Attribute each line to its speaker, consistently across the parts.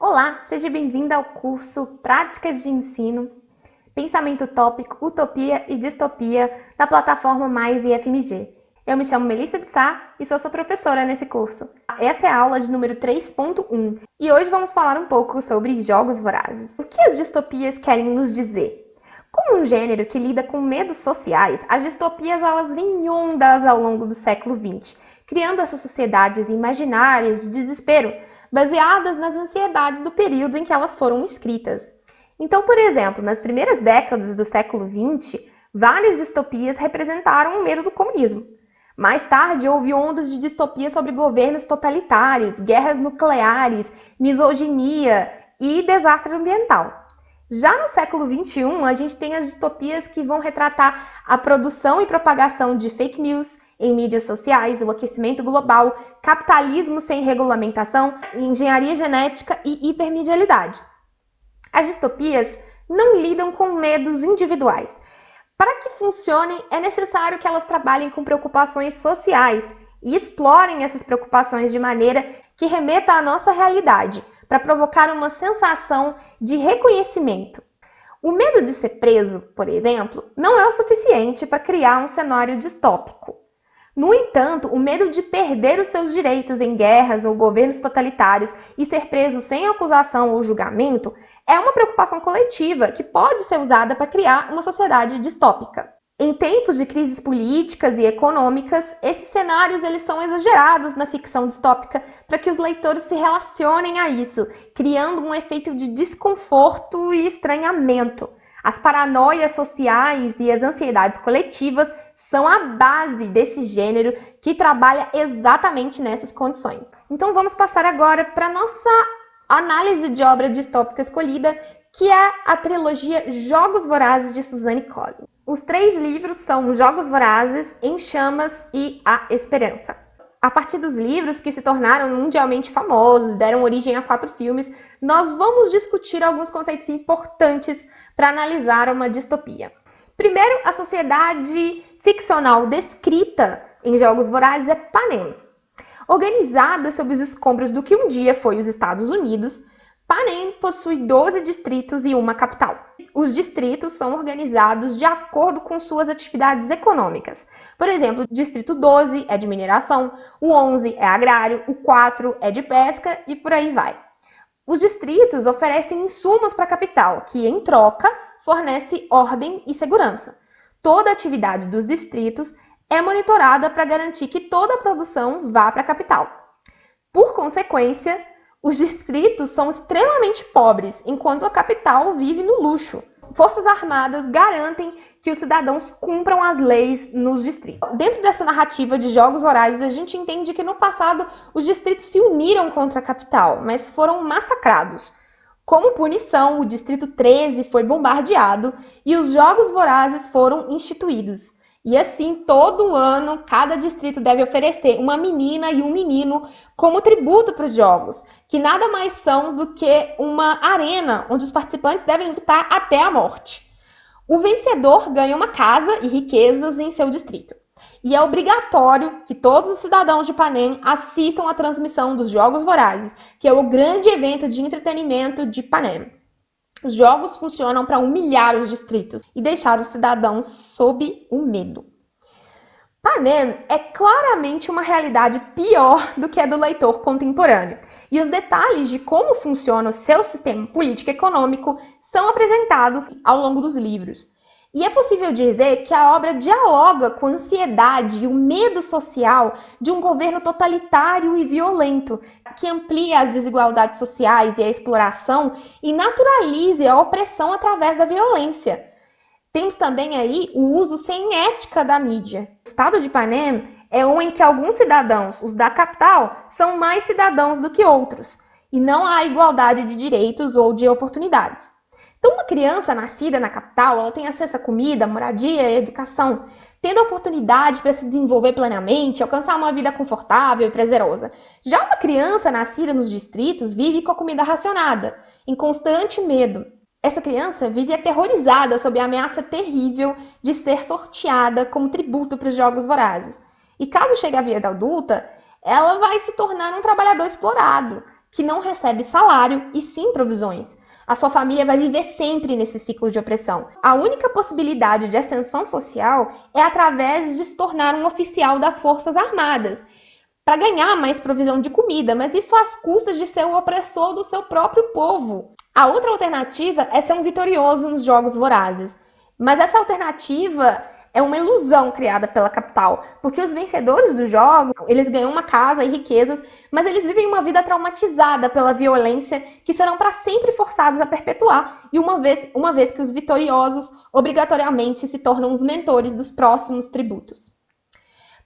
Speaker 1: Olá, seja bem-vinda ao curso Práticas de Ensino, Pensamento Utópico, Utopia e Distopia da plataforma Mais IFMG. Eu me chamo Melissa de Sá e sou sua professora nesse curso. Essa é a aula de número 3.1 e hoje vamos falar um pouco sobre jogos vorazes. O que as distopias querem nos dizer? Como um gênero que lida com medos sociais, as distopias elas vêm em ondas ao longo do século XX, criando essas sociedades imaginárias de desespero, baseadas nas ansiedades do período em que elas foram escritas. Então, por exemplo, nas primeiras décadas do século XX, várias distopias representaram o medo do comunismo. Mais tarde, houve ondas de distopias sobre governos totalitários, guerras nucleares, misoginia e desastre ambiental. Já no século XXI, a gente tem as distopias que vão retratar a produção e propagação de fake news em mídias sociais, o aquecimento global, capitalismo sem regulamentação, engenharia genética e hipermedialidade. As distopias não lidam com medos individuais. Para que funcionem, é necessário que elas trabalhem com preocupações sociais e explorem essas preocupações de maneira que remeta à nossa realidade, para provocar uma sensação de reconhecimento. O medo de ser preso, por exemplo, não é o suficiente para criar um cenário distópico. No entanto, o medo de perder os seus direitos em guerras ou governos totalitários e ser preso sem acusação ou julgamento é uma preocupação coletiva que pode ser usada para criar uma sociedade distópica. Em tempos de crises políticas e econômicas, esses cenários eles são exagerados na ficção distópica para que os leitores se relacionem a isso, criando um efeito de desconforto e estranhamento. As paranoias sociais e as ansiedades coletivas são a base desse gênero que trabalha exatamente nessas condições. Então vamos passar agora para a nossa análise de obra distópica escolhida, que é a trilogia Jogos Vorazes de Suzanne Collins. Os 3 livros são Jogos Vorazes, Em Chamas e A Esperança. A partir dos livros que se tornaram mundialmente famosos, deram origem a 4 filmes, nós vamos discutir alguns conceitos importantes para analisar uma distopia. Primeiro, a sociedade ficcional descrita em Jogos Vorazes é Panem. Organizada sob os escombros do que um dia foi os Estados Unidos, Panem possui 12 distritos e uma capital. Os distritos são organizados de acordo com suas atividades econômicas. Por exemplo, o distrito 12 é de mineração, o 11 é agrário, o 4 é de pesca e por aí vai. Os distritos oferecem insumos para a capital, que em troca fornece ordem e segurança. Toda a atividade dos distritos é monitorada para garantir que toda a produção vá para a capital. Por consequência, os distritos são extremamente pobres, enquanto a capital vive no luxo. Forças armadas garantem que os cidadãos cumpram as leis nos distritos. Dentro dessa narrativa de Jogos Vorazes, a gente entende que no passado os distritos se uniram contra a capital, mas foram massacrados. Como punição, o distrito 13 foi bombardeado e os Jogos Vorazes foram instituídos. E assim, todo ano, cada distrito deve oferecer uma menina e um menino como tributo para os jogos, que nada mais são do que uma arena onde os participantes devem lutar até a morte. O vencedor ganha uma casa e riquezas em seu distrito. E é obrigatório que todos os cidadãos de Panem assistam à transmissão dos Jogos Vorazes, que é o grande evento de entretenimento de Panem. Os jogos funcionam para humilhar os distritos e deixar os cidadãos sob o medo. Panem é claramente uma realidade pior do que a do leitor contemporâneo, e os detalhes de como funciona o seu sistema político e econômico são apresentados ao longo dos livros. E é possível dizer que a obra dialoga com a ansiedade e o medo social de um governo totalitário e violento, que amplia as desigualdades sociais e a exploração e naturalize a opressão através da violência. Temos também aí o uso sem ética da mídia. O estado de Panem é um em que alguns cidadãos, os da capital, são mais cidadãos do que outros, e não há igualdade de direitos ou de oportunidades. Então, uma criança nascida na capital, ela tem acesso a comida, moradia e educação, tendo oportunidade para se desenvolver plenamente, alcançar uma vida confortável e prazerosa. Já uma criança nascida nos distritos vive com a comida racionada, em constante medo. Essa criança vive aterrorizada sob a ameaça terrível de ser sorteada como tributo para os Jogos Vorazes. E caso chegue à vida adulta, ela vai se tornar um trabalhador explorado, que não recebe salário e sim provisões. A sua família vai viver sempre nesse ciclo de opressão. A única possibilidade de ascensão social é através de se tornar um oficial das Forças Armadas, para ganhar mais provisão de comida, mas isso às custas de ser o opressor do seu próprio povo. A outra alternativa é ser um vitorioso nos Jogos Vorazes, mas essa alternativa é uma ilusão criada pela capital, porque os vencedores dos jogos, eles ganham uma casa e riquezas, mas eles vivem uma vida traumatizada pela violência que serão para sempre forçados a perpetuar, e uma vez que os vitoriosos obrigatoriamente se tornam os mentores dos próximos tributos.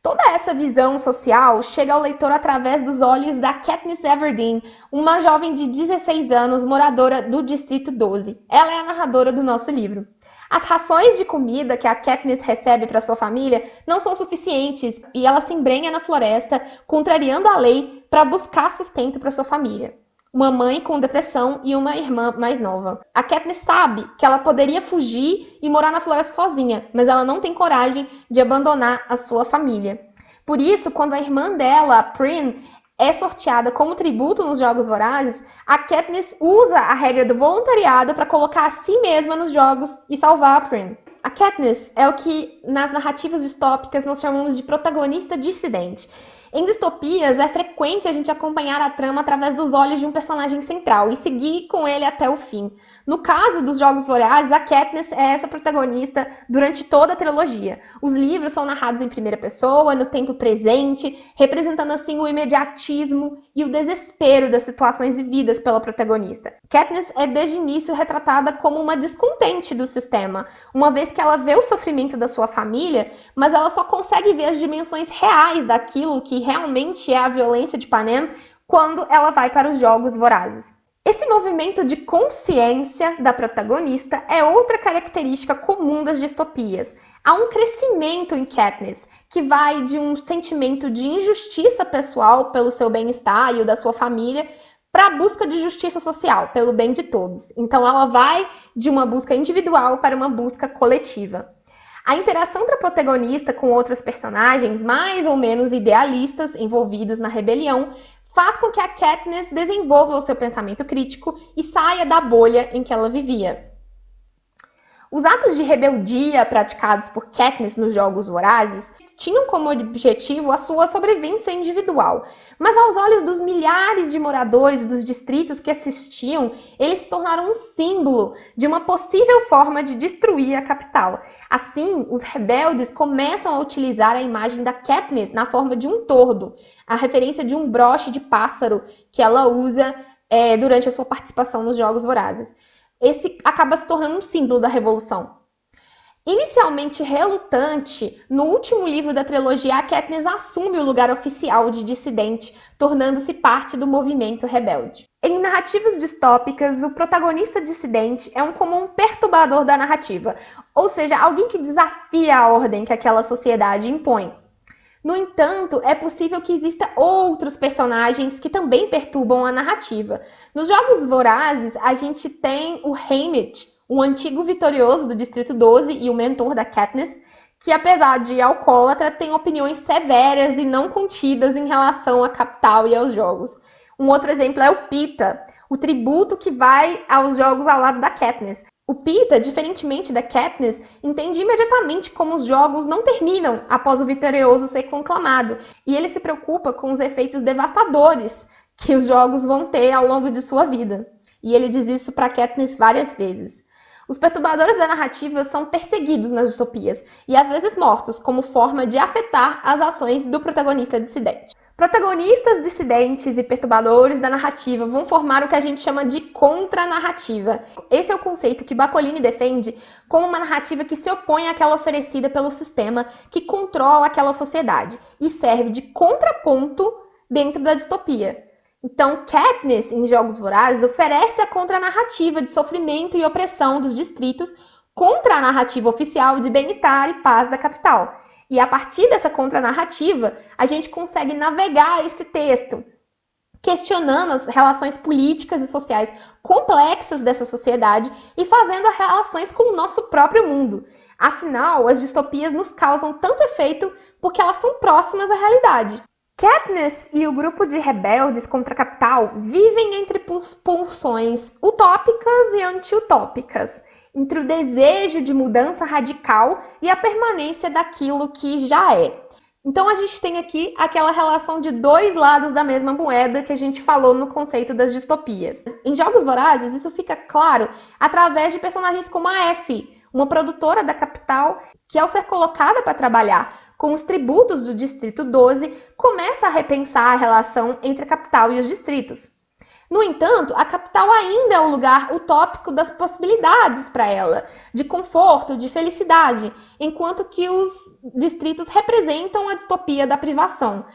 Speaker 1: Toda essa visão social chega ao leitor através dos olhos da Katniss Everdeen, uma jovem de 16 anos, moradora do Distrito 12. Ela é a narradora do nosso livro. As rações de comida que a Katniss recebe para sua família não são suficientes e ela se embrenha na floresta, contrariando a lei, para buscar sustento para sua família. Uma mãe com depressão e uma irmã mais nova. A Katniss sabe que ela poderia fugir e morar na floresta sozinha, mas ela não tem coragem de abandonar a sua família. Por isso, quando a irmã dela, a Prin, é sorteada como tributo nos Jogos Vorazes, a Katniss usa a regra do voluntariado para colocar a si mesma nos jogos e salvar a Prin. A Katniss é o que nas narrativas distópicas nós chamamos de protagonista dissidente. Em distopias, é frequente a gente acompanhar a trama através dos olhos de um personagem central e seguir com ele até o fim. No caso dos Jogos Vorazes, a Katniss é essa protagonista durante toda a trilogia. Os livros são narrados em primeira pessoa, no tempo presente, representando assim o imediatismo e o desespero das situações vividas pela protagonista. Katniss é desde o início retratada como uma descontente do sistema, uma vez que ela vê o sofrimento da sua família, mas ela só consegue ver as dimensões reais daquilo que realmente é a violência de Panem quando ela vai para os Jogos Vorazes. Esse movimento de consciência da protagonista é outra característica comum das distopias. Há um crescimento em Katniss, que vai de um sentimento de injustiça pessoal pelo seu bem-estar e o da sua família, para a busca de justiça social, pelo bem de todos. Então ela vai de uma busca individual para uma busca coletiva. A interação da protagonista com outros personagens mais ou menos idealistas envolvidos na rebelião faz com que a Katniss desenvolva o seu pensamento crítico e saia da bolha em que ela vivia. Os atos de rebeldia praticados por Katniss nos Jogos Vorazes tinham como objetivo a sua sobrevivência individual, mas aos olhos dos milhares de moradores dos distritos que assistiam, eles se tornaram um símbolo de uma possível forma de destruir a capital. Assim, os rebeldes começam a utilizar a imagem da Katniss na forma de um tordo, a referência de um broche de pássaro que ela usa durante a sua participação nos Jogos Vorazes. Esse acaba se tornando um símbolo da revolução. Inicialmente relutante, no último livro da trilogia, a Katniss assume o lugar oficial de dissidente, tornando-se parte do movimento rebelde. Em narrativas distópicas, o protagonista dissidente é um comum perturbador da narrativa, ou seja, alguém que desafia a ordem que aquela sociedade impõe. No entanto, é possível que exista outros personagens que também perturbam a narrativa. Nos Jogos Vorazes, a gente tem o Haymitch, um antigo vitorioso do Distrito 12 e o mentor da Katniss, que apesar de alcoólatra, tem opiniões severas e não contidas em relação à capital e aos jogos. Um outro exemplo é o Peeta, o tributo que vai aos jogos ao lado da Katniss. O Peeta, diferentemente da Katniss, entende imediatamente como os jogos não terminam após o vitorioso ser conclamado, e ele se preocupa com os efeitos devastadores que os jogos vão ter ao longo de sua vida. E ele diz isso para Katniss várias vezes. Os perturbadores da narrativa são perseguidos nas distopias e às vezes mortos como forma de afetar as ações do protagonista dissidente. Protagonistas dissidentes e perturbadores da narrativa vão formar o que a gente chama de contranarrativa. Esse é o conceito que Bacolini defende como uma narrativa que se opõe àquela oferecida pelo sistema que controla aquela sociedade e serve de contraponto dentro da distopia. Então, Katniss, em Jogos Vorazes, oferece a contranarrativa de sofrimento e opressão dos distritos contra a narrativa oficial de bem-estar e paz da capital. E a partir dessa contranarrativa, a gente consegue navegar esse texto, questionando as relações políticas e sociais complexas dessa sociedade e fazendo as relações com o nosso próprio mundo. Afinal, as distopias nos causam tanto efeito porque elas são próximas à realidade. Katniss e o grupo de rebeldes contra a capital vivem entre pulsões utópicas e anti-utópicas, entre o desejo de mudança radical e a permanência daquilo que já é. Então a gente tem aqui aquela relação de dois lados da mesma moeda que a gente falou no conceito das distopias. Em Jogos Vorazes, isso fica claro através de personagens como a Effie, uma produtora da capital que, ao ser colocada para trabalhar com os tributos do Distrito 12, começa a repensar a relação entre a capital e os distritos. No entanto, a capital ainda é o lugar utópico das possibilidades para ela, de conforto, de felicidade, enquanto que os distritos representam a distopia da privação.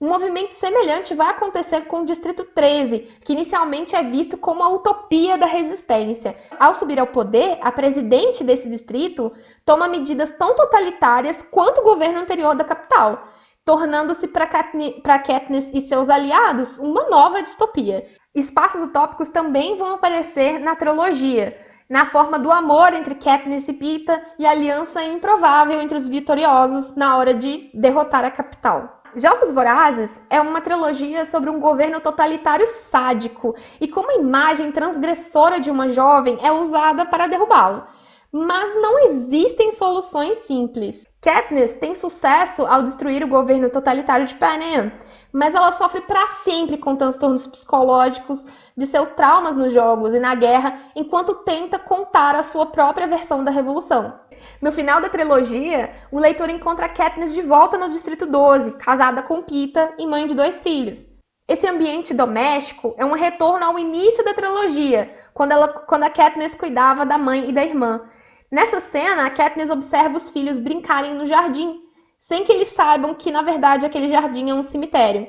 Speaker 1: Um movimento semelhante vai acontecer com o Distrito 13, que inicialmente é visto como a utopia da resistência. Ao subir ao poder, a presidente desse distrito toma medidas tão totalitárias quanto o governo anterior da capital, tornando-se para Katniss e seus aliados uma nova distopia. Espaços utópicos também vão aparecer na trilogia, na forma do amor entre Katniss e Peeta e a aliança improvável entre os vitoriosos na hora de derrotar a capital. Jogos Vorazes é uma trilogia sobre um governo totalitário sádico e como a imagem transgressora de uma jovem é usada para derrubá-lo. Mas não existem soluções simples. Katniss tem sucesso ao destruir o governo totalitário de Panem, mas ela sofre para sempre com transtornos psicológicos de seus traumas nos jogos e na guerra, enquanto tenta contar a sua própria versão da revolução. No final da trilogia, o leitor encontra Katniss de volta no Distrito 12, casada com Peeta e mãe de 2 filhos. Esse ambiente doméstico é um retorno ao início da trilogia, quando a Katniss cuidava da mãe e da irmã. Nessa cena, a Katniss observa os filhos brincarem no jardim, sem que eles saibam que, na verdade, aquele jardim é um cemitério.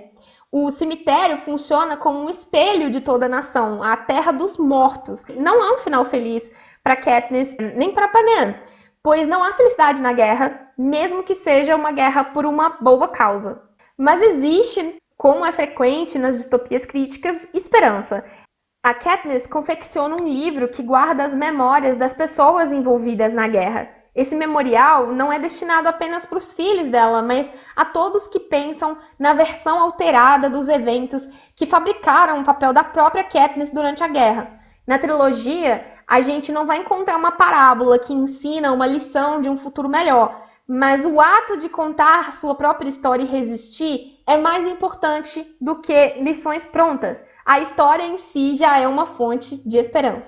Speaker 1: O cemitério funciona como um espelho de toda a nação, a terra dos mortos. Não há um final feliz para Katniss nem para Panem, pois não há felicidade na guerra, mesmo que seja uma guerra por uma boa causa. Mas existe, como é frequente nas distopias críticas, esperança. A Katniss confecciona um livro que guarda as memórias das pessoas envolvidas na guerra. Esse memorial não é destinado apenas para os filhos dela, mas a todos que pensam na versão alterada dos eventos que fabricaram o papel da própria Katniss durante a guerra. Na trilogia, a gente não vai encontrar uma parábola que ensina uma lição de um futuro melhor, mas o ato de contar sua própria história e resistir é mais importante do que lições prontas. A história em si já é uma fonte de esperança.